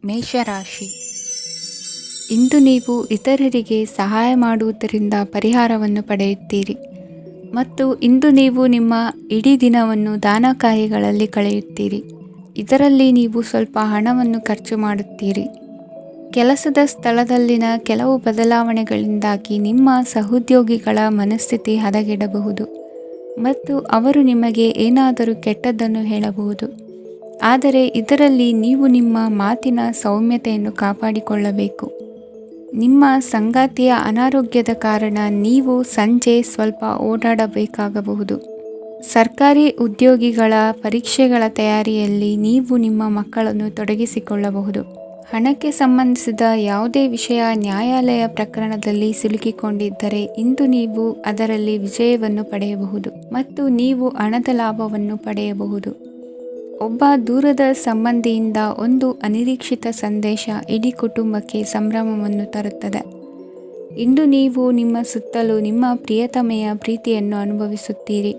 ಮೇಷರಾಶಿ. ಇಂದು ನೀವು ಇತರರಿಗೆ ಸಹಾಯ ಮಾಡುವುದರಿಂದ ಪರಿಹಾರವನ್ನು ಪಡೆಯುತ್ತೀರಿ ಮತ್ತು ಇಂದು ನೀವು ನಿಮ್ಮ ಇಡೀ ದಿನವನ್ನು ದಾನ ಕಾರ್ಯಗಳಲ್ಲಿ ಕಳೆಯುತ್ತೀರಿ. ಇದರಲ್ಲಿ ನೀವು ಸ್ವಲ್ಪ ಹಣವನ್ನು ಖರ್ಚು ಮಾಡುತ್ತೀರಿ. ಕೆಲಸದ ಸ್ಥಳದಲ್ಲಿನ ಕೆಲವು ಬದಲಾವಣೆಗಳಿಂದಾಗಿ ನಿಮ್ಮ ಸಹೋದ್ಯೋಗಿಗಳ ಮನಸ್ಥಿತಿ ಹದಗೆಡಬಹುದು ಮತ್ತು ಅವರು ನಿಮಗೆ ಏನಾದರೂ ಕೆಟ್ಟದ್ದನ್ನು ಹೇಳಬಹುದು. ಆದರೆ ಇದರಲ್ಲಿ ನೀವು ನಿಮ್ಮ ಮಾತಿನ ಸೌಮ್ಯತೆಯನ್ನು ಕಾಪಾಡಿಕೊಳ್ಳಬೇಕು. ನಿಮ್ಮ ಸಂಗಾತಿಯ ಅನಾರೋಗ್ಯದ ಕಾರಣ ನೀವು ಸಂಜೆ ಸ್ವಲ್ಪ ಓಡಾಡಬೇಕಾಗಬಹುದು. ಸರ್ಕಾರಿ ಉದ್ಯೋಗಿಗಳ ಪರೀಕ್ಷೆಗಳ ತಯಾರಿಯಲ್ಲಿ ನೀವು ನಿಮ್ಮ ಮಕ್ಕಳನ್ನು ತೊಡಗಿಸಿಕೊಳ್ಳಬಹುದು. ಹಣಕ್ಕೆ ಸಂಬಂಧಿಸಿದ ಯಾವುದೇ ವಿಷಯ ನ್ಯಾಯಾಲಯ ಪ್ರಕರಣದಲ್ಲಿ ಸಿಲುಕಿಕೊಂಡಿದ್ದರೆ ಇಂದು ನೀವು ಅದರಲ್ಲಿ ವಿಜಯವನ್ನು ಪಡೆಯಬಹುದು ಮತ್ತು ನೀವು ಹಣದ ಲಾಭವನ್ನು ಪಡೆಯಬಹುದು. ಒಬ್ಬ ದೂರದ ಸಂಬಂಧಿಯಿಂದ ಒಂದು ಅನಿರೀಕ್ಷಿತ ಸಂದೇಶ ಇಡೀ ಕುಟುಂಬಕ್ಕೆ ಸಂಭ್ರಮವನ್ನು ತರುತ್ತದೆ. ಇಂದು ನೀವು ನಿಮ್ಮ ಸುತ್ತಲೂ ನಿಮ್ಮ ಪ್ರಿಯತಮೆಯ ಪ್ರೀತಿಯನ್ನು ಅನುಭವಿಸುತ್ತೀರಿ.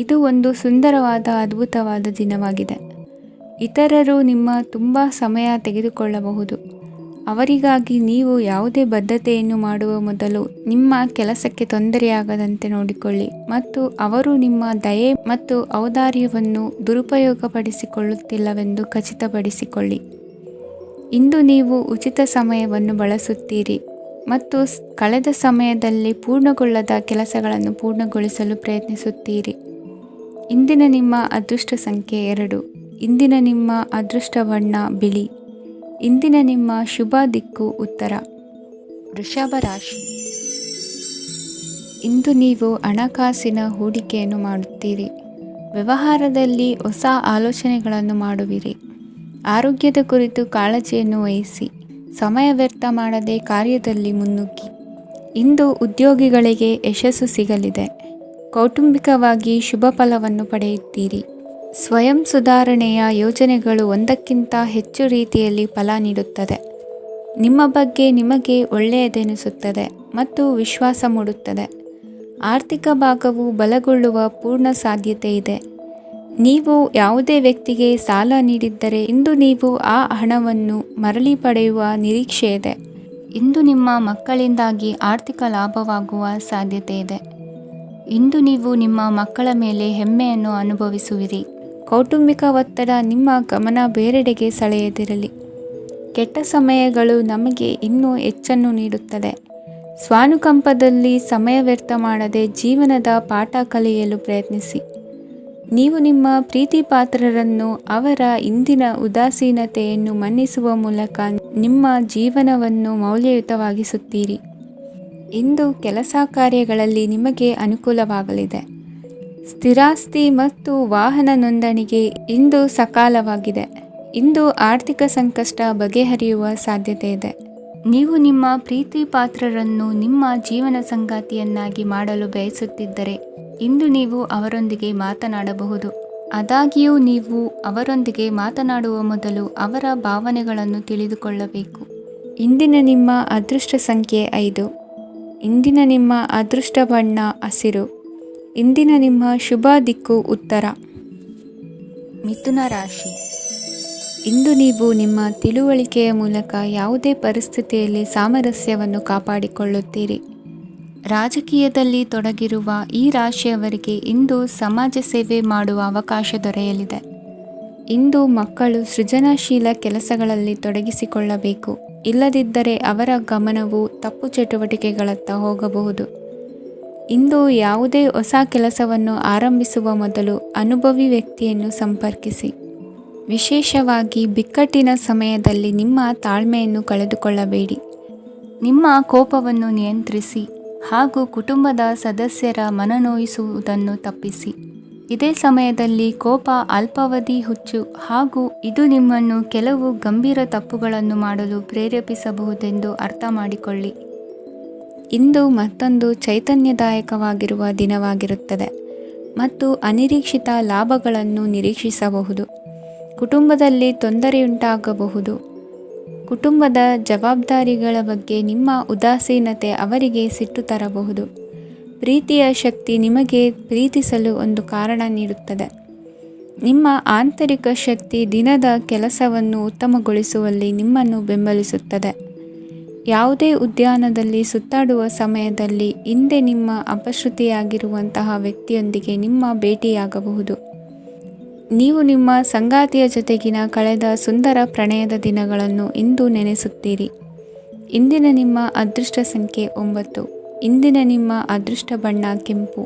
ಇದು ಒಂದು ಸುಂದರವಾದ ಅದ್ಭುತವಾದ ದಿನವಾಗಿದೆ. ಇತರರು ನಿಮ್ಮ ತುಂಬ ಸಮಯ ತೆಗೆದುಕೊಳ್ಳಬಹುದು. ಅವರಿಗಾಗಿ ನೀವು ಯಾವುದೇ ಬದ್ಧತೆಯನ್ನು ಮಾಡುವ ಮೊದಲು ನಿಮ್ಮ ಕೆಲಸಕ್ಕೆ ತೊಂದರೆಯಾಗದಂತೆ ನೋಡಿಕೊಳ್ಳಿ ಮತ್ತು ಅವರು ನಿಮ್ಮ ದಯೆ ಮತ್ತು ಔದಾರ್ಯವನ್ನು ದುರುಪಯೋಗಪಡಿಸಿಕೊಳ್ಳುತ್ತಿಲ್ಲವೆಂದು ಖಚಿತಪಡಿಸಿಕೊಳ್ಳಿ. ಇಂದು ನೀವು ಉಚಿತ ಸಮಯವನ್ನು ಬಳಸುತ್ತೀರಿ ಮತ್ತು ಕಳೆದ ಸಮಯದಲ್ಲಿ ಪೂರ್ಣಗೊಳ್ಳದ ಕೆಲಸಗಳನ್ನು ಪೂರ್ಣಗೊಳಿಸಲು ಪ್ರಯತ್ನಿಸುತ್ತೀರಿ. ಇಂದಿನ ನಿಮ್ಮ ಅದೃಷ್ಟ ಸಂಖ್ಯೆ 2. ಇಂದಿನ ನಿಮ್ಮ ಅದೃಷ್ಟ ಬಣ್ಣ ಬಿಳಿ. ಇಂದಿನ ನಿಮ್ಮ ಶುಭ ದಿಕ್ಕು ಉತ್ತರ. ವೃಷಭ ರಾಶಿ. ಇಂದು ನೀವು ಹಣಕಾಸಿನ ಹೂಡಿಕೆಯನ್ನು ಮಾಡುತ್ತೀರಿ. ವ್ಯವಹಾರದಲ್ಲಿ ಹೊಸ ಆಲೋಚನೆಗಳನ್ನು ಮಾಡುವಿರಿ. ಆರೋಗ್ಯದ ಕುರಿತು ಕಾಳಜಿಯನ್ನು ವಹಿಸಿ. ಸಮಯ ವ್ಯರ್ಥ ಮಾಡದೆ ಕಾರ್ಯದಲ್ಲಿ ಮುನ್ನುಗ್ಗಿ. ಇಂದು ಉದ್ಯೋಗಿಗಳಿಗೆ ಯಶಸ್ಸು ಸಿಗಲಿದೆ. ಕೌಟುಂಬಿಕವಾಗಿ ಶುಭ ಫಲವನ್ನು ಪಡೆಯುತ್ತೀರಿ. ಸ್ವಯಂ ಸುಧಾರಣೆಯ ಯೋಜನೆಗಳು ಒಂದಕ್ಕಿಂತ ಹೆಚ್ಚು ರೀತಿಯಲ್ಲಿ ಫಲ ನೀಡುತ್ತದೆ. ನಿಮ್ಮ ಬಗ್ಗೆ ನಿಮಗೆ ಒಳ್ಳೆಯದೆನಿಸುತ್ತದೆ ಮತ್ತು ವಿಶ್ವಾಸ ಮೂಡುತ್ತದೆ. ಆರ್ಥಿಕ ಭಾಗವು ಬಲಗೊಳ್ಳುವ ಪೂರ್ಣ ಸಾಧ್ಯತೆ ಇದೆ. ನೀವು ಯಾವುದೇ ವ್ಯಕ್ತಿಗೆ ಸಾಲ ನೀಡಿದ್ದರೆ ಇಂದು ನೀವು ಆ ಹಣವನ್ನು ಮರಳಿ ಪಡೆಯುವ ನಿರೀಕ್ಷೆ ಇದೆ. ಇಂದು ನಿಮ್ಮ ಮಕ್ಕಳಿಂದಾಗಿ ಆರ್ಥಿಕ ಲಾಭವಾಗುವ ಸಾಧ್ಯತೆ ಇದೆ. ಇಂದು ನೀವು ನಿಮ್ಮ ಮಕ್ಕಳ ಮೇಲೆ ಹೆಮ್ಮೆಯನ್ನು ಅನುಭವಿಸುವಿರಿ. ಕೌಟುಂಬಿಕ ಒತ್ತಡ ನಿಮ್ಮ ಗಮನ ಬೇರೆಡೆಗೆ ಸೆಳೆಯದಿರಲಿ. ಕೆಟ್ಟ ಸಮಯಗಳು ನಮಗೆ ಇನ್ನೂ ಹೆಚ್ಚನ್ನು ನೀಡುತ್ತದೆ. ಸ್ವಾನುಕಂಪದಲ್ಲಿ ಸಮಯ ವ್ಯರ್ಥ ಮಾಡದೆ ಜೀವನದ ಪಾಠ ಕಲಿಯಲು ಪ್ರಯತ್ನಿಸಿ. ನೀವು ನಿಮ್ಮ ಪ್ರೀತಿ ಪಾತ್ರರನ್ನು ಅವರ ಇಂದಿನ ಉದಾಸೀನತೆಯನ್ನು ಮನ್ನಿಸುವ ಮೂಲಕ ನಿಮ್ಮ ಜೀವನವನ್ನು ಮೌಲ್ಯಯುತವಾಗಿಸುತ್ತೀರಿ. ಇಂದು ಕೆಲಸ ಕಾರ್ಯಗಳಲ್ಲಿ ನಿಮಗೆ ಅನುಕೂಲವಾಗಲಿದೆ. ಸ್ಥಿರಾಸ್ತಿ ಮತ್ತು ವಾಹನ ನೋಂದಣಿಗೆ ಇಂದು ಸಕಾಲವಾಗಿದೆ. ಇಂದು ಆರ್ಥಿಕ ಸಂಕಷ್ಟ ಬಗೆಹರಿಯುವ ಸಾಧ್ಯತೆ ಇದೆ. ನೀವು ನಿಮ್ಮ ಪ್ರೀತಿ ಪಾತ್ರರನ್ನು ನಿಮ್ಮ ಜೀವನ ಸಂಗಾತಿಯನ್ನಾಗಿ ಮಾಡಲು ಬಯಸುತ್ತಿದ್ದರೆ ಇಂದು ನೀವು ಅವರೊಂದಿಗೆ ಮಾತನಾಡಬಹುದು. ಆದಾಗ್ಯೂ ನೀವು ಅವರೊಂದಿಗೆ ಮಾತನಾಡುವ ಮೊದಲು ಅವರ ಭಾವನೆಗಳನ್ನು ತಿಳಿದುಕೊಳ್ಳಬೇಕು. ಇಂದಿನ ನಿಮ್ಮ ಅದೃಷ್ಟ ಸಂಖ್ಯೆ 5. ಇಂದಿನ ನಿಮ್ಮ ಅದೃಷ್ಟ ಬಣ್ಣ ಹಸಿರು. ಇಂದಿನ ನಿಮ್ಮ ಶುಭ ದಿಕ್ಕು ಉತ್ತರ. ಮಿಥುನ ರಾಶಿ. ಇಂದು ನೀವು ನಿಮ್ಮ ತಿಳುವಳಿಕೆಯ ಮೂಲಕ ಯಾವುದೇ ಪರಿಸ್ಥಿತಿಯಲ್ಲಿ ಸಾಮರಸ್ಯವನ್ನು ಕಾಪಾಡಿಕೊಳ್ಳುತ್ತೀರಿ. ರಾಜಕೀಯದಲ್ಲಿ ತೊಡಗಿರುವ ಈ ರಾಶಿಯವರಿಗೆ ಇಂದು ಸಮಾಜ ಸೇವೆ ಮಾಡುವ ಅವಕಾಶ ದೊರೆಯಲಿದೆ. ಇಂದು ಮಕ್ಕಳು ಸೃಜನಶೀಲ ಕೆಲಸಗಳಲ್ಲಿ ತೊಡಗಿಸಿಕೊಳ್ಳಬೇಕು. ಇಲ್ಲದಿದ್ದರೆ ಅವರ ಗಮನವು ತಪ್ಪು ಚಟುವಟಿಕೆಗಳತ್ತ ಹೋಗಬಹುದು. ಇಂದು ಯಾವುದೇ ಹೊಸ ಕೆಲಸವನ್ನು ಆರಂಭಿಸುವ ಮೊದಲು ಅನುಭವಿ ವ್ಯಕ್ತಿಯನ್ನು ಸಂಪರ್ಕಿಸಿ. ವಿಶೇಷವಾಗಿ ಬಿಕ್ಕಟ್ಟಿನ ಸಮಯದಲ್ಲಿ ನಿಮ್ಮ ತಾಳ್ಮೆಯನ್ನು ಕಳೆದುಕೊಳ್ಳಬೇಡಿ. ನಿಮ್ಮ ಕೋಪವನ್ನು ನಿಯಂತ್ರಿಸಿ ಹಾಗೂ ಕುಟುಂಬದ ಸದಸ್ಯರ ಮನನೋಯಿಸುವುದನ್ನು ತಪ್ಪಿಸಿ. ಇದೇ ಸಮಯದಲ್ಲಿ ಕೋಪ ಅಲ್ಪಾವಧಿ ಹುಚ್ಚು ಹಾಗೂ ಇದು ನಿಮ್ಮನ್ನು ಕೆಲವು ಗಂಭೀರ ತಪ್ಪುಗಳನ್ನು ಮಾಡಲು ಪ್ರೇರೇಪಿಸಬಹುದೆಂದು ಅರ್ಥ ಮಾಡಿಕೊಳ್ಳಿ. ಇಂದು ಮತ್ತೊಂದು ಚೈತನ್ಯದಾಯಕವಾಗಿರುವ ದಿನವಾಗಿರುತ್ತದೆ ಮತ್ತು ಅನಿರೀಕ್ಷಿತ ಲಾಭಗಳನ್ನು ನಿರೀಕ್ಷಿಸಬಹುದು. ಕುಟುಂಬದಲ್ಲಿ ತೊಂದರೆಯುಂಟಾಗಬಹುದು. ಕುಟುಂಬದ ಜವಾಬ್ದಾರಿಗಳ ಬಗ್ಗೆ ನಿಮ್ಮ ಉದಾಸೀನತೆ ಅವರಿಗೆ ಸಿಟ್ಟು ತರಬಹುದು. ಪ್ರೀತಿಯ ಶಕ್ತಿ ನಿಮಗೆ ಪ್ರೀತಿಸಲು ಒಂದು ಕಾರಣ ನೀಡುತ್ತದೆ. ನಿಮ್ಮ ಆಂತರಿಕ ಶಕ್ತಿ ದಿನದ ಕೆಲಸವನ್ನು ಉತ್ತಮಗೊಳಿಸುವಲ್ಲಿ ನಿಮ್ಮನ್ನು ಬೆಂಬಲಿಸುತ್ತದೆ. ಯಾವುದೇ ಉದ್ಯಾನದಲ್ಲಿ ಸುತ್ತಾಡುವ ಸಮಯದಲ್ಲಿ ಹಿಂದೆ ನಿಮ್ಮ ಅಪಶ್ರುತಿಯಾಗಿರುವಂತಹ ವ್ಯಕ್ತಿಯೊಂದಿಗೆ ನಿಮ್ಮ ಭೇಟಿಯಾಗಬಹುದು. ನೀವು ನಿಮ್ಮ ಸಂಗಾತಿಯ ಜೊತೆಗಿನ ಕಳೆದ ಸುಂದರ ಪ್ರಣಯದ ದಿನಗಳನ್ನು ಇಂದು ನೆನೆಸುತ್ತೀರಿ. ಇಂದಿನ ನಿಮ್ಮ ಅದೃಷ್ಟ ಸಂಖ್ಯೆ 9. ಇಂದಿನ ನಿಮ್ಮ ಅದೃಷ್ಟ ಬಣ್ಣ ಕೆಂಪು.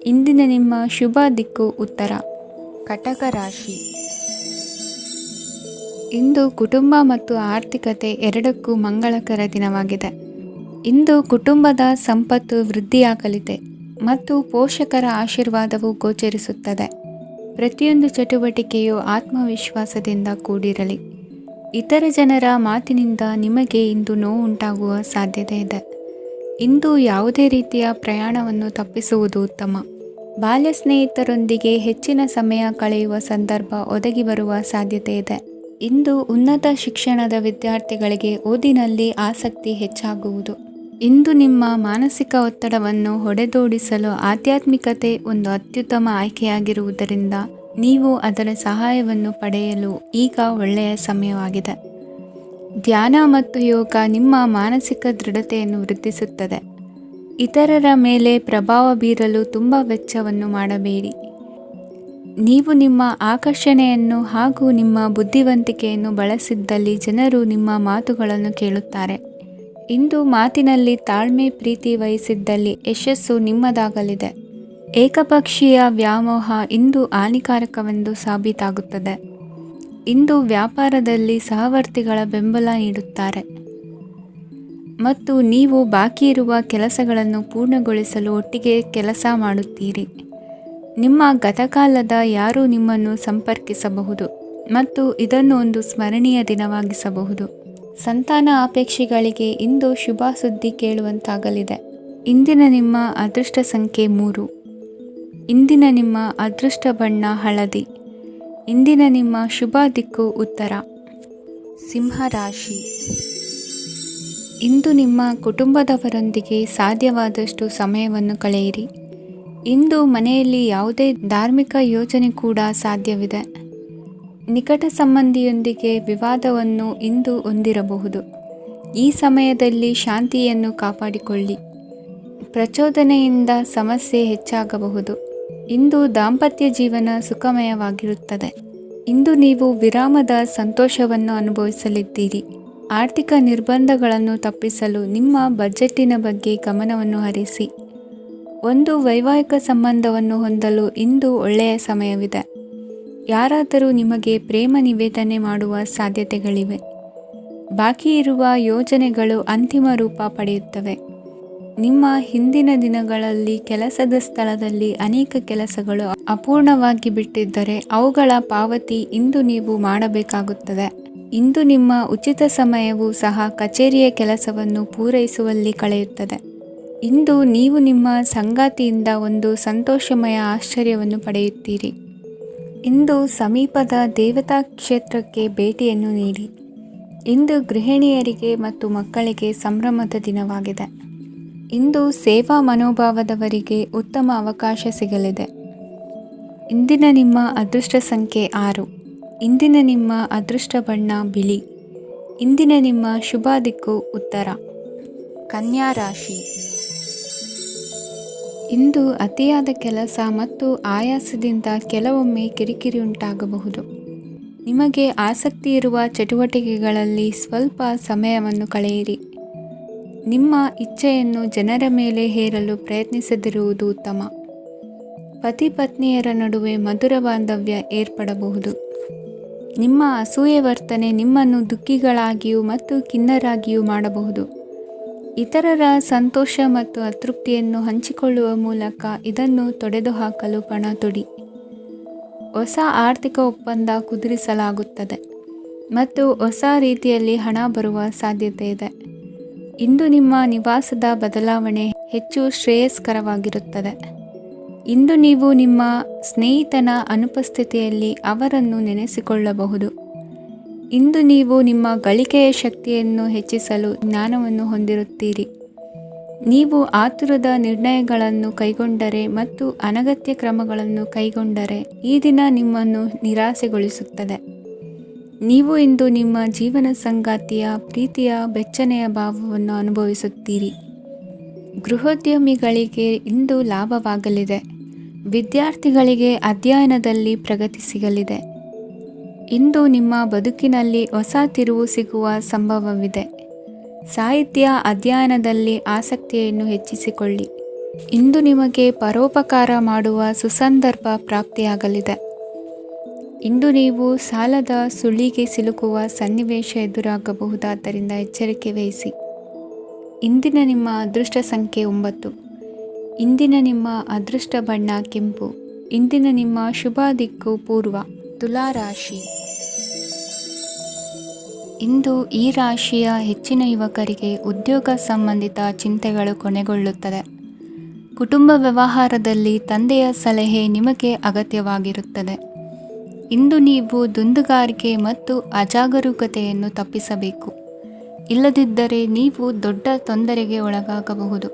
ಇಂದಿನ ನಿಮ್ಮ ಶುಭ ದಿಕ್ಕು ಉತ್ತರ. ಕಟಕ ರಾಶಿ. ಇಂದು ಕುಟುಂಬ ಮತ್ತು ಆರ್ಥಿಕತೆ ಎರಡಕ್ಕೂ ಮಂಗಳಕರ ದಿನವಾಗಿದೆ. ಇಂದು ಕುಟುಂಬದ ಸಂಪತ್ತು ವೃದ್ಧಿಯಾಗಲಿದೆ ಮತ್ತು ಪೋಷಕರ ಆಶೀರ್ವಾದವು ಗೋಚರಿಸುತ್ತದೆ. ಪ್ರತಿಯೊಂದು ಚಟುವಟಿಕೆಯು ಆತ್ಮವಿಶ್ವಾಸದಿಂದ ಕೂಡಿರಲಿ. ಇತರ ಜನರ ಮಾತಿನಿಂದ ನಿಮಗೆ ಇಂದು ನೋವು ಉಂಟಾಗುವ ಸಾಧ್ಯತೆ ಇದೆ. ಇಂದು ಯಾವುದೇ ರೀತಿಯ ಪ್ರಯಾಣವನ್ನು ತಪ್ಪಿಸುವುದು ಉತ್ತಮ. ಬಾಲ್ಯ ಸ್ನೇಹಿತರೊಂದಿಗೆ ಹೆಚ್ಚಿನ ಸಮಯ ಕಳೆಯುವ ಸಂದರ್ಭ ಒದಗಿ ಬರುವ ಸಾಧ್ಯತೆ ಇದೆ. ಇಂದು ಉನ್ನತ ಶಿಕ್ಷಣದ ವಿದ್ಯಾರ್ಥಿಗಳಿಗೆ ಓದಿನಲ್ಲಿ ಆಸಕ್ತಿ ಹೆಚ್ಚಾಗುವುದು. ಇಂದು ನಿಮ್ಮ ಮಾನಸಿಕ ಒತ್ತಡವನ್ನು ಹೊಡೆದೋಡಿಸಲು ಆಧ್ಯಾತ್ಮಿಕತೆ ಒಂದು ಅತ್ಯುತ್ತಮ ಆಯ್ಕೆಯಾಗಿರುವುದರಿಂದ ನೀವು ಅದರ ಸಹಾಯವನ್ನು ಪಡೆಯಲು ಈಗ ಒಳ್ಳೆಯ ಸಮಯವಾಗಿದೆ. ಧ್ಯಾನ ಮತ್ತು ಯೋಗ ನಿಮ್ಮ ಮಾನಸಿಕ ದೃಢತೆಯನ್ನು ವೃದ್ಧಿಸುತ್ತದೆ. ಇತರರ ಮೇಲೆ ಪ್ರಭಾವ ಬೀರಲು ತುಂಬ ವೆಚ್ಚವನ್ನು ಮಾಡಬೇಡಿ. ನೀವು ನಿಮ್ಮ ಆಕರ್ಷಣೆಯನ್ನು ಹಾಗೂ ನಿಮ್ಮ ಬುದ್ಧಿವಂತಿಕೆಯನ್ನು ಬಳಸಿದ್ದಲ್ಲಿ ಜನರು ನಿಮ್ಮ ಮಾತುಗಳನ್ನು ಕೇಳುತ್ತಾರೆ. ಇಂದು ಮಾತಿನಲ್ಲಿ ತಾಳ್ಮೆ ಪ್ರೀತಿ ವಹಿಸಿದ್ದಲ್ಲಿ ಯಶಸ್ಸು ನಿಮ್ಮದಾಗಲಿದೆ. ಏಕಪಕ್ಷೀಯ ವ್ಯಾಮೋಹ ಇಂದು ಹಾನಿಕಾರಕವೆಂದು ಸಾಬೀತಾಗುತ್ತದೆ. ಇಂದು ವ್ಯಾಪಾರದಲ್ಲಿ ಸಹವರ್ತಿಗಳ ಬೆಂಬಲ ನೀಡುತ್ತಾರೆ ಮತ್ತು ನೀವು ಬಾಕಿ ಇರುವ ಕೆಲಸಗಳನ್ನು ಪೂರ್ಣಗೊಳಿಸಲು ಒಟ್ಟಿಗೆ ಕೆಲಸ ಮಾಡುತ್ತೀರಿ. ನಿಮ್ಮ ಗತಕಾಲದ ಯಾರೂ ನಿಮ್ಮನ್ನು ಸಂಪರ್ಕಿಸಬಹುದು ಮತ್ತು ಇದನ್ನು ಒಂದು ಸ್ಮರಣೀಯ ದಿನವಾಗಿಸಬಹುದು. ಸಂತಾನ ಅಪೇಕ್ಷಿಗಳಿಗೆ ಇಂದು ಶುಭ ಸುದ್ದಿ ಕೇಳುವಂತಾಗಲಿದೆ. ಇಂದಿನ ನಿಮ್ಮ ಅದೃಷ್ಟ ಸಂಖ್ಯೆ 3. ಇಂದಿನ ನಿಮ್ಮ ಅದೃಷ್ಟ ಬಣ್ಣ ಹಳದಿ. ಇಂದಿನ ನಿಮ್ಮ ಶುಭ ದಿಕ್ಕು ಉತ್ತರ. ಸಿಂಹರಾಶಿ. ಇಂದು ನಿಮ್ಮ ಕುಟುಂಬದವರೊಂದಿಗೆ ಸಾಧ್ಯವಾದಷ್ಟು ಸಮಯವನ್ನು ಕಳೆಯಿರಿ. ಇಂದು ಮನೆಯಲ್ಲಿ ಯಾವುದೇ ಧಾರ್ಮಿಕ ಯೋಜನೆ ಕೂಡ ಸಾಧ್ಯವಿದೆ. ನಿಕಟ ಸಂಬಂಧಿಯೊಂದಿಗೆ ವಿವಾದವನ್ನು ಇಂದು ಹೊಂದಿರಬಹುದು. ಈ ಸಮಯದಲ್ಲಿ ಶಾಂತಿಯನ್ನು ಕಾಪಾಡಿಕೊಳ್ಳಿ. ಪ್ರಚೋದನೆಯಿಂದ ಸಮಸ್ಯೆ ಹೆಚ್ಚಾಗಬಹುದು. ಇಂದು ದಾಂಪತ್ಯ ಜೀವನ ಸುಖಮಯವಾಗಿರುತ್ತದೆ. ಇಂದು ನೀವು ವಿರಾಮದ ಸಂತೋಷವನ್ನು ಅನುಭವಿಸಲಿದ್ದೀರಿ. ಆರ್ಥಿಕ ನಿರ್ಬಂಧಗಳನ್ನು ತಪ್ಪಿಸಲು ನಿಮ್ಮ ಬಜೆಟ್ಟಿನ ಬಗ್ಗೆ ಗಮನವನ್ನು ಹರಿಸಿ. ಒಂದು ವೈವಾಹಿಕ ಸಂಬಂಧವನ್ನು ಹೊಂದಲು ಇಂದು ಒಳ್ಳೆಯ ಸಮಯವಿದೆ. ಯಾರಾದರೂ ನಿಮಗೆ ಪ್ರೇಮ ನಿವೇದನೆ ಮಾಡುವ ಸಾಧ್ಯತೆಗಳಿವೆ. ಬಾಕಿ ಇರುವ ಯೋಜನೆಗಳು ಅಂತಿಮ ರೂಪ ಪಡೆಯುತ್ತವೆ. ನಿಮ್ಮ ಹಿಂದಿನ ದಿನಗಳಲ್ಲಿ ಕೆಲಸದ ಸ್ಥಳದಲ್ಲಿ ಅನೇಕ ಕೆಲಸಗಳು ಅಪೂರ್ಣವಾಗಿ ಬಿಟ್ಟಿದ್ದರೆ ಅವುಗಳ ಪಾವತಿ ಇಂದು ನೀವು ಮಾಡಬೇಕಾಗುತ್ತದೆ. ಇಂದು ನಿಮ್ಮ ಉಚಿತ ಸಮಯವು ಸಹ ಕಚೇರಿಯ ಕೆಲಸವನ್ನು ಪೂರೈಸುವಲ್ಲಿ ಕಳೆಯುತ್ತದೆ. ಇಂದು ನೀವು ನಿಮ್ಮ ಸಂಗಾತಿಯಿಂದ ಒಂದು ಸಂತೋಷಮಯ ಆಶ್ಚರ್ಯವನ್ನು ಪಡೆಯುತ್ತೀರಿ. ಇಂದು ಸಮೀಪದ ದೇವತಾ ಕ್ಷೇತ್ರಕ್ಕೆ ಭೇಟಿಯನ್ನು ನೀಡಿ. ಇಂದು ಗೃಹಿಣಿಯರಿಗೆ ಮತ್ತು ಮಕ್ಕಳಿಗೆ ಸಂಭ್ರಮದ ದಿನವಾಗಿದೆ. ಇಂದು ಸೇವಾ ಮನೋಭಾವದವರಿಗೆ ಉತ್ತಮ ಅವಕಾಶ ಸಿಗಲಿದೆ. ಇಂದಿನ ನಿಮ್ಮ ಅದೃಷ್ಟ ಸಂಖ್ಯೆ 6. ಇಂದಿನ ನಿಮ್ಮ ಅದೃಷ್ಟ ಬಣ್ಣ ಬಿಳಿ. ಇಂದಿನ ನಿಮ್ಮ ಶುಭ ದಿಕ್ಕು ಉತ್ತರ. ಕನ್ಯಾ ರಾಶಿ. ಇಂದು ಅತಿಯಾದ ಕೆಲಸ ಮತ್ತು ಆಯಾಸದಿಂದ ಕೆಲವೊಮ್ಮೆ ಕಿರಿಕಿರಿ ಉಂಟಾಗಬಹುದು. ನಿಮಗೆ ಆಸಕ್ತಿ ಇರುವ ಚಟುವಟಿಕೆಗಳಲ್ಲಿ ಸ್ವಲ್ಪ ಸಮಯವನ್ನು ಕಳೆಯಿರಿ. ನಿಮ್ಮ ಇಚ್ಛೆಯನ್ನು ಜನರ ಮೇಲೆ ಹೇರಲು ಪ್ರಯತ್ನಿಸದಿರುವುದು ಉತ್ತಮ. ಪತಿ ಪತ್ನಿಯರ ನಡುವೆ ಮಧುರ ಬಾಂಧವ್ಯ ಏರ್ಪಡಬಹುದು. ನಿಮ್ಮ ಅಸೂಯೆ ವರ್ತನೆ ನಿಮ್ಮನ್ನು ದುಃಖಿಗಳಾಗಿಯೂ ಮತ್ತು ಖಿನ್ನರಾಗಿಯೂ ಮಾಡಬಹುದು. ಇತರರ ಸಂತೋಷ ಮತ್ತು ಅತೃಪ್ತಿಯನ್ನು ಹಂಚಿಕೊಳ್ಳುವ ಮೂಲಕ ಇದನ್ನು ತೊಡೆದುಹಾಕಲು ಪಣ ತೊಡಿ. ಹೊಸ ಆರ್ಥಿಕ ಒಪ್ಪಂದ ಕುದುರಿಸಲಾಗುತ್ತದೆ ಮತ್ತು ಹೊಸ ರೀತಿಯಲ್ಲಿ ಹಣ ಬರುವ ಸಾಧ್ಯತೆ ಇದೆ. ಇಂದು ನಿಮ್ಮ ನಿವಾಸದ ಬದಲಾವಣೆ ಹೆಚ್ಚು ಶ್ರೇಯಸ್ಕರವಾಗಿರುತ್ತದೆ. ಇಂದು ನೀವು ನಿಮ್ಮ ಸ್ನೇಹಿತನ ಅನುಪಸ್ಥಿತಿಯಲ್ಲಿ ಅವರನ್ನು ನೆನೆಸಿಕೊಳ್ಳಬಹುದು. ಇಂದು ನೀವು ನಿಮ್ಮ ಗಳಿಕೆಯ ಶಕ್ತಿಯನ್ನು ಹೆಚ್ಚಿಸಲು ಜ್ಞಾನವನ್ನು ಹೊಂದಿರುತ್ತೀರಿ. ನೀವು ಆತುರದ ನಿರ್ಣಯಗಳನ್ನು ಕೈಗೊಂಡರೆ ಮತ್ತು ಅನಗತ್ಯ ಕ್ರಮಗಳನ್ನು ಕೈಗೊಂಡರೆ ಈ ದಿನ ನಿಮ್ಮನ್ನು ನಿರಾಸೆಗೊಳಿಸುತ್ತದೆ. ನೀವು ಇಂದು ನಿಮ್ಮ ಜೀವನ ಸಂಗಾತಿಯ ಪ್ರೀತಿಯ ಬೆಚ್ಚನೆಯ ಭಾವವನ್ನು ಅನುಭವಿಸುತ್ತೀರಿ. ಗೃಹೋದ್ಯಮಿಗಳಿಗೆ ಇಂದು ಲಾಭವಾಗಲಿದೆ. ವಿದ್ಯಾರ್ಥಿಗಳಿಗೆ ಅಧ್ಯಯನದಲ್ಲಿ ಪ್ರಗತಿ ಸಿಗಲಿದೆ. ಇಂದು ನಿಮ್ಮ ಬದುಕಿನಲ್ಲಿ ಹೊಸ ತಿರುವು ಸಿಗುವ ಸಂಭವವಿದೆ. ಸಾಹಿತ್ಯ ಅಧ್ಯಯನದಲ್ಲಿ ಆಸಕ್ತಿಯನ್ನು ಹೆಚ್ಚಿಸಿಕೊಳ್ಳಿ. ಇಂದು ನಿಮಗೆ ಪರೋಪಕಾರ ಮಾಡುವ ಸುಸಂದರ್ಭ ಪ್ರಾಪ್ತಿಯಾಗಲಿದೆ. ಇಂದು ನೀವು ಸಾಲದ ಸುಳಿಗೆ ಸಿಲುಕುವ ಸನ್ನಿವೇಶ ಎದುರಾಗಬಹುದಾದ್ದರಿಂದ ಎಚ್ಚರಿಕೆ ವಹಿಸಿ. ಇಂದಿನ ನಿಮ್ಮ ಅದೃಷ್ಟ ಸಂಖ್ಯೆ 9. ಇಂದಿನ ನಿಮ್ಮ ಅದೃಷ್ಟ ಬಣ್ಣ ಕೆಂಪು. ಇಂದಿನ ನಿಮ್ಮ ಶುಭ ದಿಕ್ಕು ಪೂರ್ವ. ತುಲಾ ರಾಶಿ. ಇಂದು ಈ ರಾಶಿಯ ಹೆಚ್ಚಿನ ಯುವಕರಿಗೆ ಉದ್ಯೋಗ ಸಂಬಂಧಿತ ಚಿಂತೆಗಳು ಕೊನೆಗೊಳ್ಳುತ್ತದೆ. ಕುಟುಂಬ ವ್ಯವಹಾರದಲ್ಲಿ ತಂದೆಯ ಸಲಹೆ ನಿಮಗೆ ಅಗತ್ಯವಾಗಿರುತ್ತದೆ. ಇಂದು ನೀವು ದುಂದುಗಾರಿಕೆ ಮತ್ತು ಅಜಾಗರೂಕತೆಯನ್ನು ತಪ್ಪಿಸಬೇಕು. ಇಲ್ಲದಿದ್ದರೆ ನೀವು ದೊಡ್ಡ ತೊಂದರೆಗೆ ಒಳಗಾಗಬಹುದು.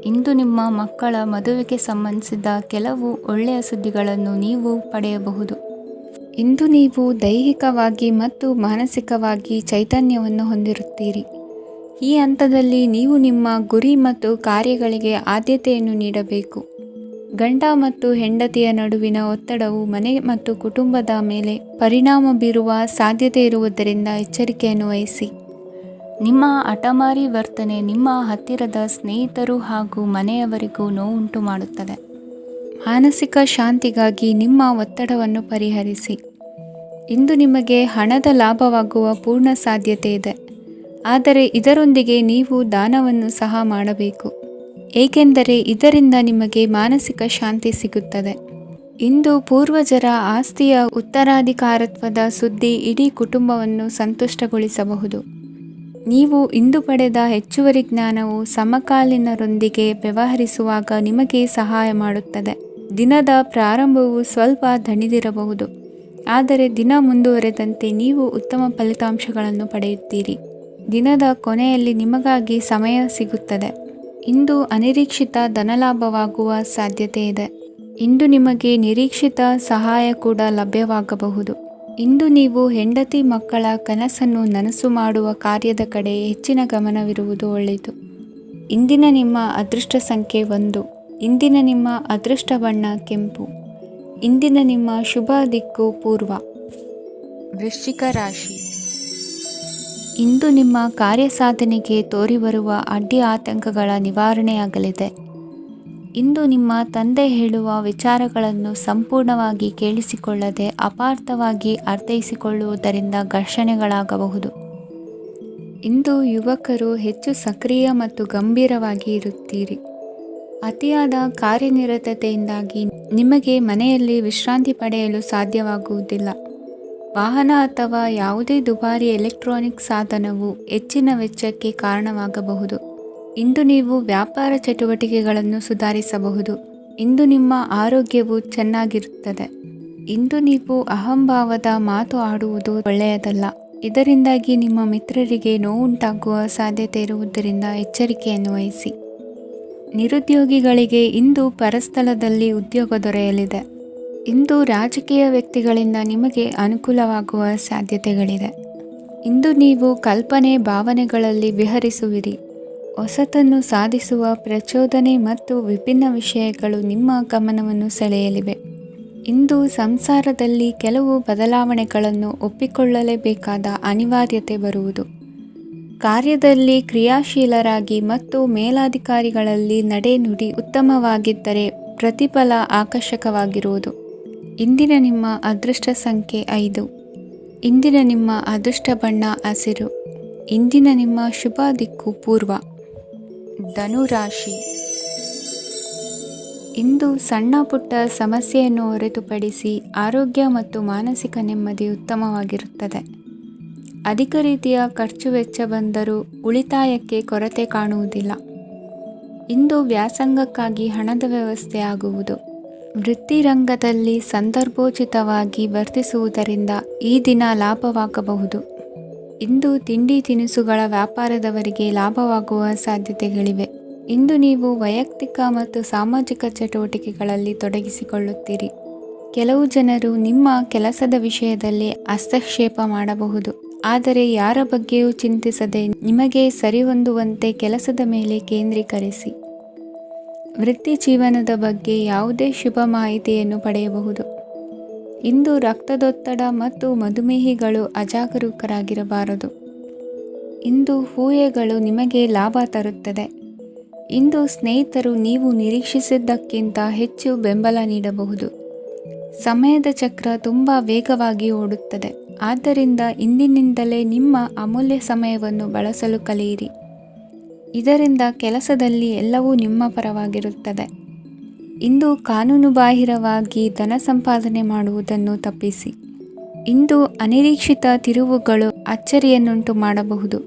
ಇಂದು ನಿಮ್ಮ ಮಕ್ಕಳ ಮದುವೆಗೆ ಸಂಬಂಧಿಸಿದ ಕೆಲವು ಒಳ್ಳೆಯ ಸುದ್ದಿಗಳನ್ನು ನೀವು ಪಡೆಯಬಹುದು. ಇಂದು ನೀವು ದೈಹಿಕವಾಗಿ ಮತ್ತು ಮಾನಸಿಕವಾಗಿ ಚೈತನ್ಯವನ್ನು ಹೊಂದಿರುತ್ತೀರಿ. ಈ ಹಂತದಲ್ಲಿ ನೀವು ನಿಮ್ಮ ಗುರಿ ಮತ್ತು ಕಾರ್ಯಗಳಿಗೆ ಆದ್ಯತೆಯನ್ನು ನೀಡಬೇಕು. ಗಂಡ ಮತ್ತು ಹೆಂಡತಿಯ ನಡುವಿನ ಒತ್ತಡವು ಮನೆ ಮತ್ತು ಕುಟುಂಬದ ಮೇಲೆ ಪರಿಣಾಮ ಬೀರುವ ಸಾಧ್ಯತೆ ಇರುವುದರಿಂದ ಎಚ್ಚರಿಕೆಯನ್ನು ವಹಿಸಿ. ನಿಮ್ಮ ಹಠಮಾರಿ ವರ್ತನೆ ನಿಮ್ಮ ಹತ್ತಿರದ ಸ್ನೇಹಿತರು ಹಾಗೂ ಮನೆಯವರಿಗೂ ನೋವುಂಟು ಮಾಡುತ್ತದೆ. ಮಾನಸಿಕ ಶಾಂತಿಗಾಗಿ ನಿಮ್ಮ ಒತ್ತಡವನ್ನು ಪರಿಹರಿಸಿ. ಇಂದು ನಿಮಗೆ ಹಣದ ಲಾಭವಾಗುವ ಪೂರ್ಣ ಸಾಧ್ಯತೆ ಇದೆ. ಆದರೆ ಇದರೊಂದಿಗೆ ನೀವು ದಾನವನ್ನು ಸಹ ಮಾಡಬೇಕು, ಏಕೆಂದರೆ ಇದರಿಂದ ನಿಮಗೆ ಮಾನಸಿಕ ಶಾಂತಿ ಸಿಗುತ್ತದೆ. ಇಂದು ಪೂರ್ವಜರ ಆಸ್ತಿಯ ಉತ್ತರಾಧಿಕಾರತ್ವದ ಸುದ್ದಿ ಇಡೀ ಕುಟುಂಬವನ್ನು ಸಂತುಷ್ಟಗೊಳಿಸಬಹುದು. ನೀವು ಇಂದು ಪಡೆದ ಹೆಚ್ಚುವರಿ ಜ್ಞಾನವು ಸಮಕಾಲೀನರೊಂದಿಗೆ ವ್ಯವಹರಿಸುವಾಗ ನಿಮಗೆ ಸಹಾಯ ಮಾಡುತ್ತದೆ. ದಿನದ ಪ್ರಾರಂಭವು ಸ್ವಲ್ಪ ದಣಿದಿರಬಹುದು, ಆದರೆ ದಿನ ಮುಂದುವರೆದಂತೆ ನೀವು ಉತ್ತಮ ಫಲಿತಾಂಶಗಳನ್ನು ಪಡೆಯುತ್ತೀರಿ. ದಿನದ ಕೊನೆಯಲ್ಲಿ ನಿಮಗಾಗಿ ಸಮಯ ಸಿಗುತ್ತದೆ. ಇಂದು ಅನಿರೀಕ್ಷಿತ ಧನಲಾಭವಾಗುವ ಸಾಧ್ಯತೆ ಇದೆ. ಇಂದು ನಿಮಗೆ ನಿರೀಕ್ಷಿತ ಸಹಾಯ ಕೂಡ ಲಭ್ಯವಾಗಬಹುದು. ಇಂದು ನೀವು ಹೆಂಡತಿ ಮಕ್ಕಳ ಕನಸನ್ನು ನನಸು ಮಾಡುವ ಕಾರ್ಯದ ಕಡೆ ಹೆಚ್ಚಿನ ಗಮನವಿರುವುದು ಒಳ್ಳೆಯದು. ಇಂದಿನ ನಿಮ್ಮ ಅದೃಷ್ಟ ಸಂಖ್ಯೆ 1. ಇಂದಿನ ನಿಮ್ಮ ಅದೃಷ್ಟ ಬಣ್ಣ ಕೆಂಪು. ಇಂದಿನ ನಿಮ್ಮ ಶುಭ ದಿಕ್ಕು ಪೂರ್ವ. ವೃಶ್ಚಿಕ ರಾಶಿ. ಇಂದು ನಿಮ್ಮ ಕಾರ್ಯಸಾಧನೆಗೆ ತೋರಿಬರುವ ಅಡ್ಡಿ ಆತಂಕಗಳ ನಿವಾರಣೆಯಾಗಲಿದೆ. ಇಂದು ನಿಮ್ಮ ತಂದೆ ಹೇಳುವ ವಿಚಾರಗಳನ್ನು ಸಂಪೂರ್ಣವಾಗಿ ಕೇಳಿಸಿಕೊಳ್ಳದೆ ಅಪಾರ್ಥವಾಗಿ ಅರ್ಥೈಸಿಕೊಳ್ಳುವುದರಿಂದ ಘರ್ಷಣೆಗಳಾಗಬಹುದು. ಇಂದು ಯುವಕರು ಹೆಚ್ಚು ಸಕ್ರಿಯ ಮತ್ತು ಗಂಭೀರವಾಗಿ ಇರುತ್ತೀರಿ. ಅತಿಯಾದ ಕಾರ್ಯನಿರತತೆಯಿಂದಾಗಿ ನಿಮಗೆ ಮನೆಯಲ್ಲಿ ವಿಶ್ರಾಂತಿ ಪಡೆಯಲು ಸಾಧ್ಯವಾಗುವುದಿಲ್ಲ. ವಾಹನ ಅಥವಾ ಯಾವುದೇ ದುಬಾರಿ ಎಲೆಕ್ಟ್ರಾನಿಕ್ ಸಾಧನವು ಹೆಚ್ಚಿನ ವೆಚ್ಚಕ್ಕೆ ಕಾರಣವಾಗಬಹುದು. ಇಂದು ನೀವು ವ್ಯಾಪಾರ ಚಟುವಟಿಕೆಗಳನ್ನು ಸುಧಾರಿಸಬಹುದು. ಇಂದು ನಿಮ್ಮ ಆರೋಗ್ಯವು ಚೆನ್ನಾಗಿರುತ್ತದೆ. ಇಂದು ನೀವು ಅಹಂಭಾವದ ಮಾತು ಆಡುವುದು ಒಳ್ಳೆಯದಲ್ಲ. ಇದರಿಂದಾಗಿ ನಿಮ್ಮ ಮಿತ್ರರಿಗೆ ನೋವುಂಟಾಗುವ ಸಾಧ್ಯತೆ ಇರುವುದರಿಂದ ಎಚ್ಚರಿಕೆಯನ್ನು ವಹಿಸಿ. ನಿರುದ್ಯೋಗಿಗಳಿಗೆ ಇಂದು ಪರಸ್ಥಳದಲ್ಲಿ ಉದ್ಯೋಗ ದೊರೆಯಲಿದೆ. ಇಂದು ರಾಜಕೀಯ ವ್ಯಕ್ತಿಗಳಿಂದ ನಿಮಗೆ ಅನುಕೂಲವಾಗುವ ಸಾಧ್ಯತೆಗಳಿದೆ. ಇಂದು ನೀವು ಕಲ್ಪನೆ ಭಾವನೆಗಳಲ್ಲಿ ವಿಹರಿಸುವಿರಿ. ಹೊಸತನ್ನು ಸಾಧಿಸುವ ಪ್ರಚೋದನೆ ಮತ್ತು ವಿಭಿನ್ನ ವಿಷಯಗಳು ನಿಮ್ಮ ಗಮನವನ್ನು ಸೆಳೆಯಲಿವೆ. ಇಂದು ಸಂಸಾರದಲ್ಲಿ ಕೆಲವು ಬದಲಾವಣೆಗಳನ್ನು ಒಪ್ಪಿಕೊಳ್ಳಲೇಬೇಕಾದ ಅನಿವಾರ್ಯತೆ ಬರುವುದು. ಕಾರ್ಯದಲ್ಲಿ ಕ್ರಿಯಾಶೀಲರಾಗಿ ಮತ್ತು ಮೇಲಾಧಿಕಾರಿಗಳಲ್ಲಿ ನಡೆನುಡಿ ಉತ್ತಮವಾಗಿದ್ದರೆ ಪ್ರತಿಫಲ ಆಕರ್ಷಕವಾಗಿರುವುದು. ಇಂದಿನ ನಿಮ್ಮ ಅದೃಷ್ಟ ಸಂಖ್ಯೆ 5. ಇಂದಿನ ನಿಮ್ಮ ಅದೃಷ್ಟ ಬಣ್ಣ ಹಸಿರು. ಇಂದಿನ ನಿಮ್ಮ ಶುಭ ದಿಕ್ಕು ಪೂರ್ವ. ಧನು ರಾಶಿ. ಇಂದು ಸಣ್ಣ ಪುಟ್ಟ ಸಮಸ್ಯೆಯನ್ನು ಹೊರತುಪಡಿಸಿ ಆರೋಗ್ಯ ಮತ್ತು ಮಾನಸಿಕ ನೆಮ್ಮದಿ ಉತ್ತಮವಾಗಿರುತ್ತದೆ. ಅಧಿಕ ರೀತಿಯ ಖರ್ಚು ವೆಚ್ಚ ಬಂದರೂ ಉಳಿತಾಯಕ್ಕೆ ಕೊರತೆ ಕಾಣುವುದಿಲ್ಲ. ಇಂದು ವ್ಯಾಸಂಗಕ್ಕಾಗಿ ಹಣದ ವ್ಯವಸ್ಥೆ ಆಗುವುದು. ವೃತ್ತಿರಂಗದಲ್ಲಿ ಸಂದರ್ಭೋಚಿತವಾಗಿ ವರ್ತಿಸುವುದರಿಂದ ಈ ದಿನ ಲಾಭವಾಗಬಹುದು. ಇಂದು ತಿಂಡಿ ತಿನಿಸುಗಳ ವ್ಯಾಪಾರದವರಿಗೆ ಲಾಭವಾಗುವ ಸಾಧ್ಯತೆಗಳಿವೆ. ಇಂದು ನೀವು ವೈಯಕ್ತಿಕ ಮತ್ತು ಸಾಮಾಜಿಕ ಚಟುವಟಿಕೆಗಳಲ್ಲಿ ತೊಡಗಿಸಿಕೊಳ್ಳುತ್ತೀರಿ. ಕೆಲವು ಜನರು ನಿಮ್ಮ ಕೆಲಸದ ವಿಷಯದಲ್ಲಿ ಹಸ್ತಕ್ಷೇಪ ಮಾಡಬಹುದು, ಆದರೆ ಯಾರ ಬಗ್ಗೆಯೂ ಚಿಂತಿಸದೆ ನಿಮಗೆ ಸರಿಹೊಂದುವಂತೆ ಕೆಲಸದ ಮೇಲೆ ಕೇಂದ್ರೀಕರಿಸಿ. ವೃತ್ತಿ ಜೀವನದ ಬಗ್ಗೆ ಯಾವುದೇ ಶುಭ ಮಾಹಿತಿಯನ್ನು ಪಡೆಯಬಹುದು. ಇಂದು ರಕ್ತದೊತ್ತಡ ಮತ್ತು ಮಧುಮೇಹಿಗಳು ಅಜಾಗರೂಕರಾಗಿರಬಾರದು. ಇಂದು ಊಹೆಗಳು ನಿಮಗೆ ಲಾಭ ತರುತ್ತದೆ. ಇಂದು ಸ್ನೇಹಿತರು ನೀವು ನಿರೀಕ್ಷಿಸಿದ್ದಕ್ಕಿಂತ ಹೆಚ್ಚು ಬೆಂಬಲ ನೀಡಬಹುದು. ಸಮಯದ ಚಕ್ರ ತುಂಬ ವೇಗವಾಗಿ ಓಡುತ್ತದೆ, ಆದ್ದರಿಂದ ಇಂದಿನಿಂದಲೇ ನಿಮ್ಮ ಅಮೂಲ್ಯ ಸಮಯವನ್ನು ಬಳಸಲು ಕಲಿಯಿರಿ. ಇದರಿಂದ ಕೆಲಸದಲ್ಲಿ ಎಲ್ಲವೂ ನಿಮ್ಮ ಪರವಾಗಿರುತ್ತದೆ. ಇಂದು ಕಾನೂನುಬಾಹಿರವಾಗಿ ಧನ ಸಂಪಾದನೆ ಮಾಡುವುದನ್ನು ತಪ್ಪಿಸಿ. ಇಂದು ಅನಿರೀಕ್ಷಿತ ತಿರುವುಗಳು ಅಚ್ಚರಿಯನ್ನುಂಟು ಮಾಡಬಹುದು.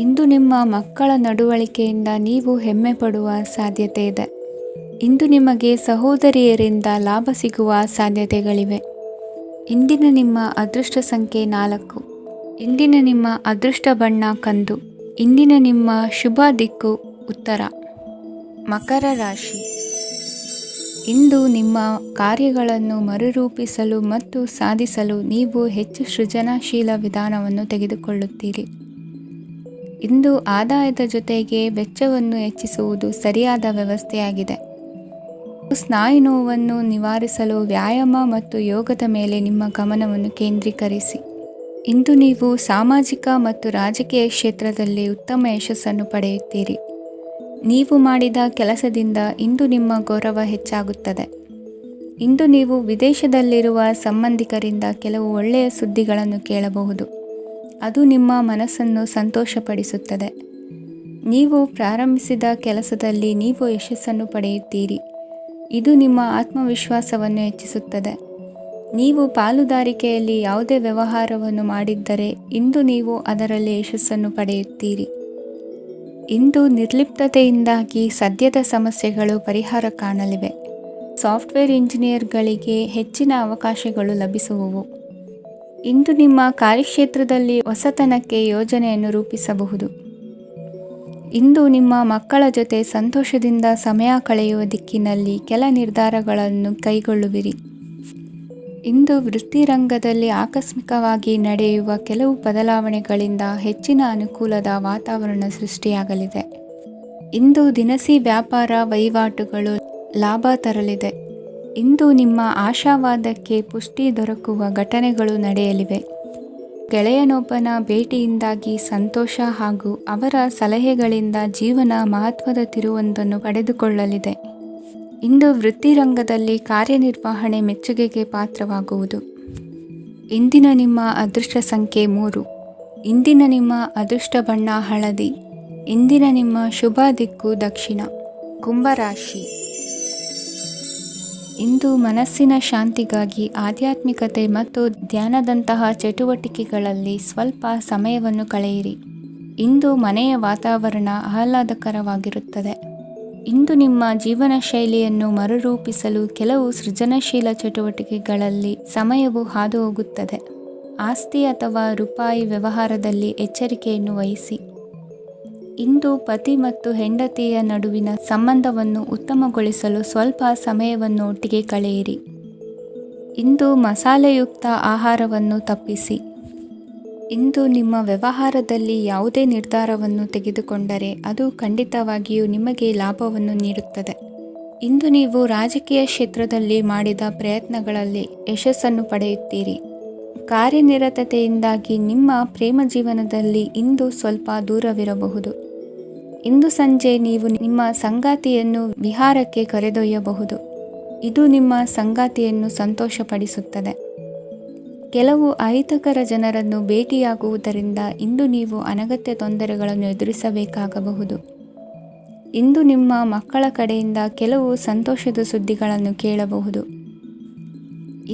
ಇಂದು ನಿಮ್ಮ ಮಕ್ಕಳ ನಡವಳಿಕೆಯಿಂದ ನೀವು ಹೆಮ್ಮೆ ಪಡುವ ಸಾಧ್ಯತೆ ಇದೆ. ಇಂದು ನಿಮಗೆ ಸಹೋದರಿಯರಿಂದ ಲಾಭ ಸಿಗುವ ಸಾಧ್ಯತೆಗಳಿವೆ. ಇಂದಿನ ನಿಮ್ಮ ಅದೃಷ್ಟ ಸಂಖ್ಯೆ 4. ಇಂದಿನ ನಿಮ್ಮ ಅದೃಷ್ಟ ಬಣ್ಣ ಕಂದು. ಇಂದಿನ ನಿಮ್ಮ ಶುಭ ದಿಕ್ಕು ಉತ್ತರ. ಮಕರ ರಾಶಿ. ಇಂದು ನಿಮ್ಮ ಕಾರ್ಯಗಳನ್ನು ಮರುರೂಪಿಸಲು ಮತ್ತು ಸಾಧಿಸಲು ನೀವು ಹೆಚ್ಚು ಸೃಜನಶೀಲ ವಿಧಾನವನ್ನು ತೆಗೆದುಕೊಳ್ಳುತ್ತೀರಿ. ಇಂದು ಆದಾಯದ ಜೊತೆಗೆ ವೆಚ್ಚವನ್ನು ಹೆಚ್ಚಿಸುವುದು ಸರಿಯಾದ ವ್ಯವಸ್ಥೆಯಾಗಿದೆ. ಸ್ನಾಯು ನೋವನ್ನು ನಿವಾರಿಸಲು ವ್ಯಾಯಾಮ ಮತ್ತು ಯೋಗದ ಮೇಲೆ ನಿಮ್ಮ ಗಮನವನ್ನು ಕೇಂದ್ರೀಕರಿಸಿ. ಇಂದು ನೀವು ಸಾಮಾಜಿಕ ಮತ್ತು ರಾಜಕೀಯ ಕ್ಷೇತ್ರದಲ್ಲಿ ಉತ್ತಮ ಯಶಸ್ಸನ್ನು ಪಡೆಯುತ್ತೀರಿ. ನೀವು ಮಾಡಿದ ಕೆಲಸದಿಂದ ಇಂದು ನಿಮ್ಮ ಗೌರವ ಹೆಚ್ಚಾಗುತ್ತದೆ. ಇಂದು ನೀವು ವಿದೇಶದಲ್ಲಿರುವ ಸಂಬಂಧಿಕರಿಂದ ಕೆಲವು ಒಳ್ಳೆಯ ಸುದ್ದಿಗಳನ್ನು ಕೇಳಬಹುದು. ಅದು ನಿಮ್ಮ ಮನಸ್ಸನ್ನು ಸಂತೋಷಪಡಿಸುತ್ತದೆ. ನೀವು ಪ್ರಾರಂಭಿಸಿದ ಕೆಲಸದಲ್ಲಿ ನೀವು ಯಶಸ್ಸನ್ನು ಪಡೆಯುತ್ತೀರಿ. ಇದು ನಿಮ್ಮ ಆತ್ಮವಿಶ್ವಾಸವನ್ನು ಹೆಚ್ಚಿಸುತ್ತದೆ. ನೀವು ಪಾಲುದಾರಿಕೆಯಲ್ಲಿ ಯಾವುದೇ ವ್ಯವಹಾರವನ್ನು ಮಾಡಿದ್ದರೆ ಇಂದು ನೀವು ಅದರಲ್ಲಿ ಯಶಸ್ಸನ್ನು ಪಡೆಯುತ್ತೀರಿ. ಇಂದು ನಿರ್ಲಿಪ್ತತೆಯಿಂದಾಗಿ ಸದ್ಯದ ಸಮಸ್ಯೆಗಳು ಪರಿಹಾರ ಕಾಣಲಿವೆ. ಸಾಫ್ಟ್ವೇರ್ ಇಂಜಿನಿಯರ್ಗಳಿಗೆ ಹೆಚ್ಚಿನ ಅವಕಾಶಗಳು ಲಭಿಸುವವು. ಇಂದು ನಿಮ್ಮ ಕಾರ್ಯಕ್ಷೇತ್ರದಲ್ಲಿ ಹೊಸತನಕ್ಕೆ ಯೋಜನೆಯನ್ನು ರೂಪಿಸಬಹುದು. ಇಂದು ನಿಮ್ಮ ಮಕ್ಕಳ ಜೊತೆ ಸಂತೋಷದಿಂದ ಸಮಯ ಕಳೆಯುವ ದಿಕ್ಕಿನಲ್ಲಿ ಕೆಲ ನಿರ್ಧಾರಗಳನ್ನು ಕೈಗೊಳ್ಳುವಿರಿ. ಇಂದು ವೃತ್ತಿರಂಗದಲ್ಲಿ ಆಕಸ್ಮಿಕವಾಗಿ ನಡೆಯುವ ಕೆಲವು ಬದಲಾವಣೆಗಳಿಂದ ಹೆಚ್ಚಿನ ಅನುಕೂಲದ ವಾತಾವರಣ ಸೃಷ್ಟಿಯಾಗಲಿದೆ. ಇಂದು ದಿನಸಿ ವ್ಯಾಪಾರ ವಹಿವಾಟುಗಳು ಲಾಭ ತರಲಿದೆ. ಇಂದು ನಿಮ್ಮ ಆಶಾವಾದಕ್ಕೆ ಪುಷ್ಟಿ ದೊರಕುವ ಘಟನೆಗಳು ನಡೆಯಲಿವೆ. ಗೆಳೆಯನೊಬ್ಬನ ಭೇಟಿಯಿಂದಾಗಿ ಸಂತೋಷ ಹಾಗೂ ಅವರ ಸಲಹೆಗಳಿಂದ ಜೀವನ ಮಹತ್ವದ ತಿರುವೊಂದನ್ನು ಪಡೆದುಕೊಳ್ಳಲಿದೆ. ಇಂದು ವೃತ್ತಿರಂಗದಲ್ಲಿ ಕಾರ್ಯನಿರ್ವಹಣೆ ಮೆಚ್ಚುಗೆಗೆ ಪಾತ್ರವಾಗುವುದು. ಇಂದಿನ ನಿಮ್ಮ ಅದೃಷ್ಟ ಸಂಖ್ಯೆ 3. ಇಂದಿನ ನಿಮ್ಮ ಅದೃಷ್ಟ ಬಣ್ಣ ಹಳದಿ. ಇಂದಿನ ನಿಮ್ಮ ಶುಭ ದಿಕ್ಕು ದಕ್ಷಿಣ. ಕುಂಭರಾಶಿ. ಇಂದು ಮನಸ್ಸಿನ ಶಾಂತಿಗಾಗಿ ಆಧ್ಯಾತ್ಮಿಕತೆ ಮತ್ತು ಧ್ಯಾನದಂತಹ ಚಟುವಟಿಕೆಗಳಲ್ಲಿ ಸ್ವಲ್ಪ ಸಮಯವನ್ನು ಕಳೆಯಿರಿ. ಇಂದು ಮನೆಯ ವಾತಾವರಣ ಆಹ್ಲಾದಕರವಾಗಿರುತ್ತದೆ. ಇಂದು ನಿಮ್ಮ ಜೀವನ ಶೈಲಿಯನ್ನು ಮರುರೂಪಿಸಲು ಕೆಲವು ಸೃಜನಶೀಲ ಚಟುವಟಿಕೆಗಳಲ್ಲಿ ಸಮಯವು ಹಾದುಹೋಗುತ್ತದೆ. ಆಸ್ತಿ ಅಥವಾ ರೂಪಾಯಿ ವ್ಯವಹಾರದಲ್ಲಿ ಎಚ್ಚರಿಕೆಯನ್ನು ವಹಿಸಿ. ಇಂದು ಪತಿ ಮತ್ತು ಹೆಂಡತಿಯ ನಡುವಿನ ಸಂಬಂಧವನ್ನು ಉತ್ತಮಗೊಳಿಸಲು ಸ್ವಲ್ಪ ಸಮಯವನ್ನು ಒಟ್ಟಿಗೆ ಕಳೆಯಿರಿ. ಇಂದು ಮಸಾಲೆಯುಕ್ತ ಆಹಾರವನ್ನು ತಪ್ಪಿಸಿ. ಇಂದು ನಿಮ್ಮ ವ್ಯವಹಾರದಲ್ಲಿ ಯಾವುದೇ ನಿರ್ಧಾರವನ್ನು ತೆಗೆದುಕೊಂಡರೆ ಅದು ಖಂಡಿತವಾಗಿಯೂ ನಿಮಗೆ ಲಾಭವನ್ನು ನೀಡುತ್ತದೆ. ಇಂದು ನೀವು ರಾಜಕೀಯ ಕ್ಷೇತ್ರದಲ್ಲಿ ಮಾಡಿದ ಪ್ರಯತ್ನಗಳಲ್ಲಿ ಯಶಸ್ಸನ್ನು ಪಡೆಯುತ್ತೀರಿ. ಕಾರ್ಯನಿರತತೆಯಿಂದಾಗಿ ನಿಮ್ಮ ಪ್ರೇಮ ಜೀವನದಲ್ಲಿ ಇಂದು ಸ್ವಲ್ಪ ದೂರವಿರಬಹುದು. ಇಂದು ಸಂಜೆ ನೀವು ನಿಮ್ಮ ಸಂಗಾತಿಯನ್ನು ವಿಹಾರಕ್ಕೆ ಕರೆದೊಯ್ಯಬಹುದು. ಇದು ನಿಮ್ಮ ಸಂಗಾತಿಯನ್ನು ಸಂತೋಷಪಡಿಸುತ್ತದೆ. ಕೆಲವು ಅಹಿತಕರ ಜನರನ್ನು ಭೇಟಿಯಾಗುವುದರಿಂದ ಇಂದು ನೀವು ಅನಗತ್ಯ ತೊಂದರೆಗಳನ್ನು ಎದುರಿಸಬೇಕಾಗಬಹುದು. ಇಂದು ನಿಮ್ಮ ಮಕ್ಕಳ ಕಡೆಯಿಂದ ಕೆಲವು ಸಂತೋಷದ ಸುದ್ದಿಗಳನ್ನು ಕೇಳಬಹುದು.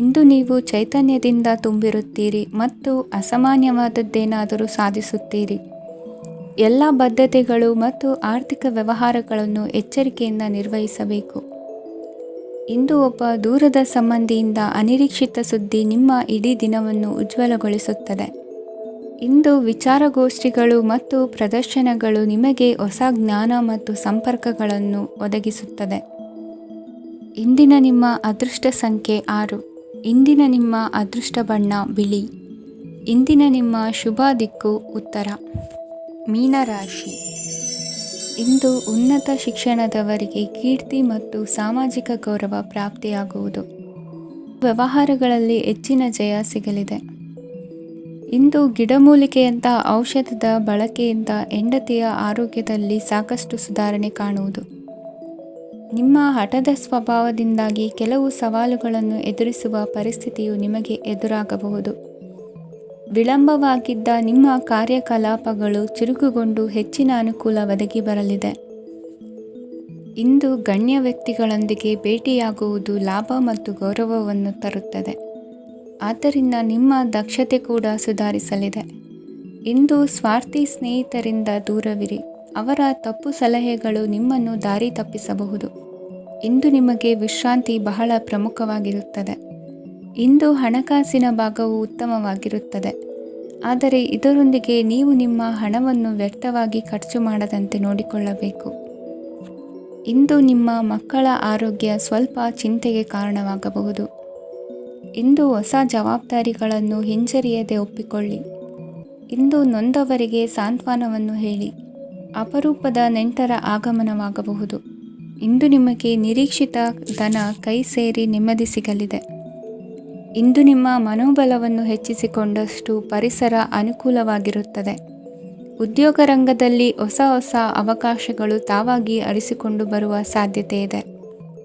ಇಂದು ನೀವು ಚೈತನ್ಯದಿಂದ ತುಂಬಿರುತ್ತೀರಿ ಮತ್ತು ಅಸಾಮಾನ್ಯವಾದದ್ದೇನಾದರೂ ಸಾಧಿಸುತ್ತೀರಿ. ಎಲ್ಲ ಬದ್ಧತೆಗಳು ಮತ್ತು ಆರ್ಥಿಕ ವ್ಯವಹಾರಗಳನ್ನು ಎಚ್ಚರಿಕೆಯಿಂದ ನಿರ್ವಹಿಸಬೇಕು. ಇಂದು ಒಬ್ಬ ದೂರದ ಸಂಬಂಧಿಯಿಂದ ಅನಿರೀಕ್ಷಿತ ಸುದ್ದಿ ನಿಮ್ಮ ಇಡೀ ದಿನವನ್ನು ಉಜ್ವಲಗೊಳಿಸುತ್ತದೆ. ಇಂದು ವಿಚಾರಗೋಷ್ಠಿಗಳು ಮತ್ತು ಪ್ರದರ್ಶನಗಳು ನಿಮಗೆ ಹೊಸ ಜ್ಞಾನ ಮತ್ತು ಸಂಪರ್ಕಗಳನ್ನು ಒದಗಿಸುತ್ತದೆ. ಇಂದಿನ ನಿಮ್ಮ ಅದೃಷ್ಟ ಸಂಖ್ಯೆ 6. ಇಂದಿನ ನಿಮ್ಮ ಅದೃಷ್ಟ ಬಣ್ಣ ಬಿಳಿ. ಇಂದಿನ ನಿಮ್ಮ ಶುಭ ದಿಕ್ಕು ಉತ್ತರ. ಮೀನರಾಶಿ. ಇಂದು ಉನ್ನತ ಶಿಕ್ಷಣದವರಿಗೆ ಕೀರ್ತಿ ಮತ್ತು ಸಾಮಾಜಿಕ ಗೌರವ ಪ್ರಾಪ್ತಿಯಾಗುವುದು. ವ್ಯವಹಾರಗಳಲ್ಲಿ ಹೆಚ್ಚಿನ ಜಯ ಸಿಗಲಿದೆ. ಇಂದು ಗಿಡಮೂಲಿಕೆಯಂಥ ಔಷಧದ ಬಳಕೆಯಿಂದ ಹೆಂಡತಿಯ ಆರೋಗ್ಯದಲ್ಲಿ ಸಾಕಷ್ಟು ಸುಧಾರಣೆ ಕಾಣುವುದು. ನಿಮ್ಮ ಹಠದ ಸ್ವಭಾವದಿಂದಾಗಿ ಕೆಲವು ಸವಾಲುಗಳನ್ನು ಎದುರಿಸುವ ಪರಿಸ್ಥಿತಿಯು ನಿಮಗೆ ಎದುರಾಗಬಹುದು. ವಿಳಂಬವಾಗಿದ್ದ ನಿಮ್ಮ ಕಾರ್ಯಕಲಾಪಗಳು ಚುರುಕುಗೊಂಡು ಹೆಚ್ಚಿನ ಅನುಕೂಲ ಒದಗಿ ಬರಲಿದೆ. ಇಂದು ಗಣ್ಯ ವ್ಯಕ್ತಿಗಳೊಂದಿಗೆ ಭೇಟಿಯಾಗುವುದು ಲಾಭ ಮತ್ತು ಗೌರವವನ್ನು ತರುತ್ತದೆ. ಆದ್ದರಿಂದ ನಿಮ್ಮ ದಕ್ಷತೆ ಕೂಡ ಸುಧಾರಿಸಲಿದೆ. ಇಂದು ಸ್ವಾರ್ಥಿ ಸ್ನೇಹಿತರಿಂದ ದೂರವಿರಿ. ಅವರ ತಪ್ಪು ಸಲಹೆಗಳು ನಿಮ್ಮನ್ನು ದಾರಿ ತಪ್ಪಿಸಬಹುದು. ಇಂದು ನಿಮಗೆ ವಿಶ್ರಾಂತಿ ಬಹಳ ಪ್ರಮುಖವಾಗಿರುತ್ತದೆ. ಇಂದು ಹಣಕಾಸಿನ ಭಾಗವು ಉತ್ತಮವಾಗಿರುತ್ತದೆ. ಆದರೆ ಇದರೊಂದಿಗೆ ನೀವು ನಿಮ್ಮ ಹಣವನ್ನು ವ್ಯರ್ಥವಾಗಿ ಖರ್ಚು ಮಾಡದಂತೆ ನೋಡಿಕೊಳ್ಳಬೇಕು. ಇಂದು ನಿಮ್ಮ ಮಕ್ಕಳ ಆರೋಗ್ಯ ಸ್ವಲ್ಪ ಚಿಂತೆಗೆ ಕಾರಣವಾಗಬಹುದು. ಇಂದು ಹೊಸ ಜವಾಬ್ದಾರಿಗಳನ್ನು ಹಿಂಜರಿಯದೆ ಒಪ್ಪಿಕೊಳ್ಳಿ. ಇಂದು ನೊಂದವರಿಗೆ ಸಾಂತ್ವನವನ್ನು ಹೇಳಿ. ಅಪರೂಪದ ನೆಂಟರ ಆಗಮನವಾಗಬಹುದು. ಇಂದು ನಿಮಗೆ ನಿರೀಕ್ಷಿತ ಧನ ಕೈ ಸೇರಿ ನೆಮ್ಮದಿ ಸಿಗಲಿದೆ. ಇಂದು ನಿಮ್ಮ ಮನೋಬಲವನ್ನು ಹೆಚ್ಚಿಸಿಕೊಂಡಷ್ಟು ಪರಿಸರ ಅನುಕೂಲವಾಗಿರುತ್ತದೆ. ಉದ್ಯೋಗ ರಂಗದಲ್ಲಿ ಹೊಸ ಅವಕಾಶಗಳು ತಾವಾಗಿ ಅರಿಸಿಕೊಂಡು ಬರುವ ಸಾಧ್ಯತೆ ಇದೆ.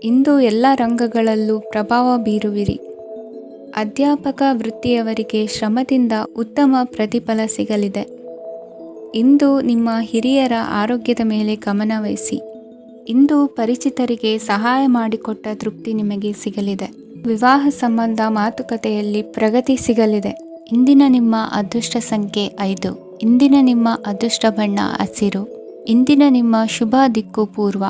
ಇಂದು ಎಲ್ಲ ರಂಗಗಳಲ್ಲೂ ಪ್ರಭಾವ ಬೀರುವಿರಿ. ಅಧ್ಯಾಪಕ ವೃತ್ತಿಯವರಿಗೆ ಶ್ರಮದಿಂದ ಉತ್ತಮ ಪ್ರತಿಫಲ ಸಿಗಲಿದೆ. ಇಂದು ನಿಮ್ಮ ಹಿರಿಯರ ಆರೋಗ್ಯದ ಮೇಲೆ ಗಮನ ವಹಿಸಿ. ಇಂದು ಪರಿಚಿತರಿಗೆ ಸಹಾಯ ಮಾಡಿಕೊಟ್ಟ ತೃಪ್ತಿ ನಿಮಗೆ ಸಿಗಲಿದೆ. ವಿವಾಹ ಸಂಬಂಧ ಮಾತುಕತೆಯಲ್ಲಿ ಪ್ರಗತಿ ಸಿಗಲಿದೆ. ಇಂದಿನ ನಿಮ್ಮ ಅದೃಷ್ಟ ಸಂಖ್ಯೆ 5. ಇಂದಿನ ನಿಮ್ಮ ಅದೃಷ್ಟ ಬಣ್ಣ ಹಸಿರು. ಇಂದಿನ ನಿಮ್ಮ ಶುಭ ದಿಕ್ಕು ಪೂರ್ವ.